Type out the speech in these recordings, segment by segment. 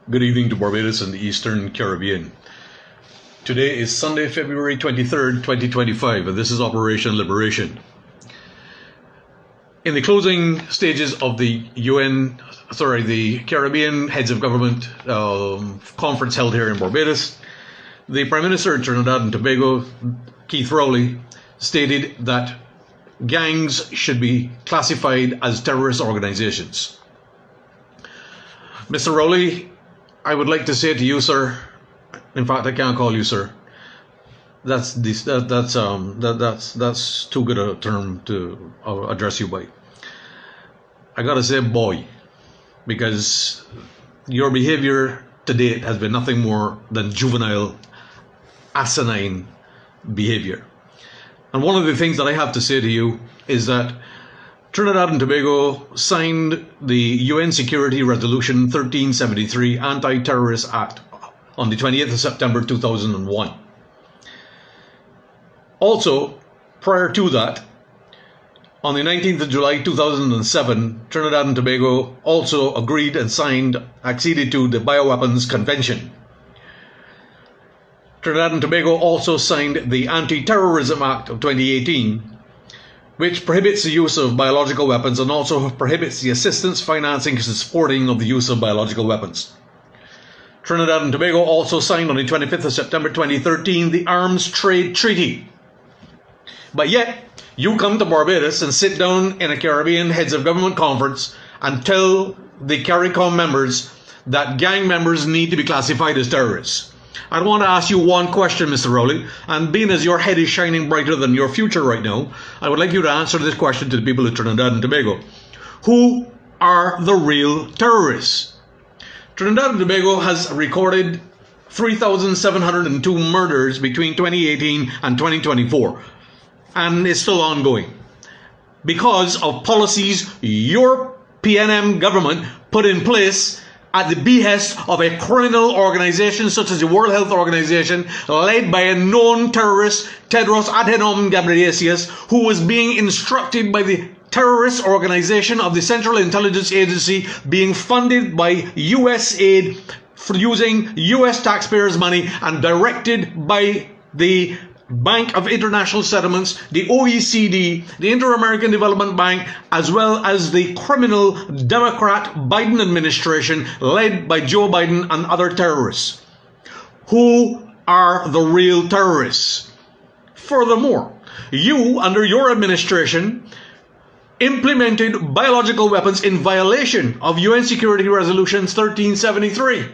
Good evening to Barbados and the Eastern Caribbean. Today is Sunday, February 23rd, 2025, and this is Operation Liberation. In the closing stages of the Caribbean Heads of Government conference held here in Barbados, the Prime Minister of Trinidad and Tobago, Keith Rowley, stated that gangs should be classified as terrorist organizations. Mr. Rowley, I would like to say to you, sir. In fact, I can't call you sir. That's too good a term to address you by. I gotta say, boy, because your behavior to date has been nothing more than juvenile, asinine behavior. And one of the things that I have to say to you is that Trinidad and Tobago signed the UN Security Resolution 1373 Anti-Terrorist Act on the 28th of September 2001. Also, prior to that, on the 19th of July 2007, Trinidad and Tobago also agreed and acceded to the Bioweapons Convention. Trinidad and Tobago also signed the Anti-Terrorism Act of 2018, which prohibits the use of biological weapons and also prohibits the assistance, financing, and supporting of the use of biological weapons. Trinidad and Tobago also signed on the 25th of September 2013 the Arms Trade Treaty. But yet, you come to Barbados and sit down in a Caribbean Heads of Government conference and tell the CARICOM members that gang members need to be classified as terrorists. I want to ask you one question, Mr. Rowley, and being as your head is shining brighter than your future right now, I would like you to answer this question to the people of Trinidad and Tobago. Who are the real terrorists? Trinidad and Tobago has recorded 3,702 murders between 2018 and 2024, and it's still ongoing because of policies your PNM government put in place at the behest of a criminal organization such as the World Health Organization, led by a known terrorist, Tedros Adhanom Ghebreyesus, who was being instructed by the terrorist organization of the Central Intelligence Agency, being funded by US aid for using US taxpayers' money and directed by the Bank of International Settlements, the OECD, the Inter-American Development Bank, as well as the criminal Democrat Biden administration led by Joe Biden and other terrorists. Who are the real terrorists? Furthermore, you, under your administration, implemented biological weapons in violation of UN Security Resolutions 1373.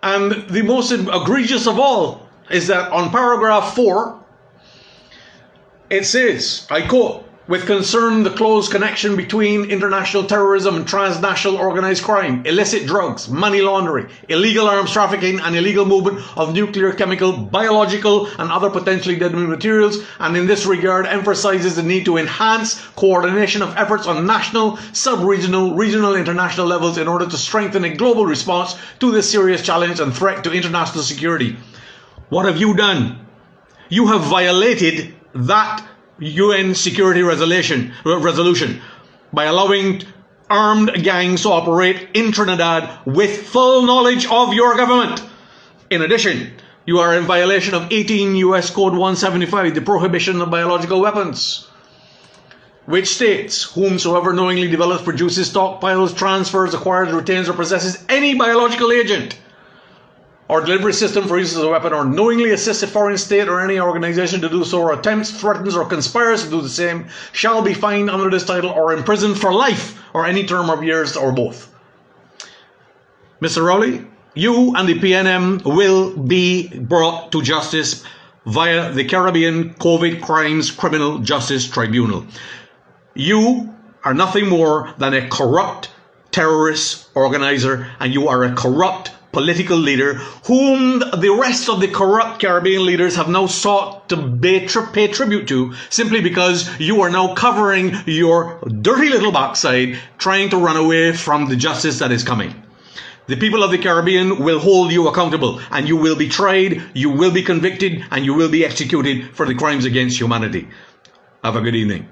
And the most egregious of all is that on paragraph 4, it says, I quote, with concern the close connection between international terrorism and transnational organized crime, illicit drugs, money laundering, illegal arms trafficking, and illegal movement of nuclear, chemical, biological, and other potentially deadly materials, and in this regard emphasizes the need to enhance coordination of efforts on national, sub-regional, regional, international levels in order to strengthen a global response to this serious challenge and threat to international security. What have you done? You have violated that UN Security Resolution by allowing armed gangs to operate in Trinidad with full knowledge of your government. In addition, you are in violation of 18 US Code 175, the prohibition of biological weapons, which states, whomsoever knowingly develops, produces, stockpiles, transfers, acquires, retains, or possesses any biological agent or delivery system for use as a weapon, or knowingly assists a foreign state or any organization to do so, or attempts, threatens, or conspires to do the same, shall be fined under this title or imprisoned for life, or any term of years, or both. Mr. Rowley, you and the PNM will be brought to justice via the Caribbean COVID Crimes Criminal Justice Tribunal. You are nothing more than a corrupt terrorist organizer, and you are a corrupt political leader whom the rest of the corrupt Caribbean leaders have now sought to pay tribute to, simply because you are now covering your dirty little backside, trying to run away from the justice that is coming. The people of the Caribbean will hold you accountable, and you will be tried, you will be convicted, and you will be executed for the crimes against humanity. Have a good evening.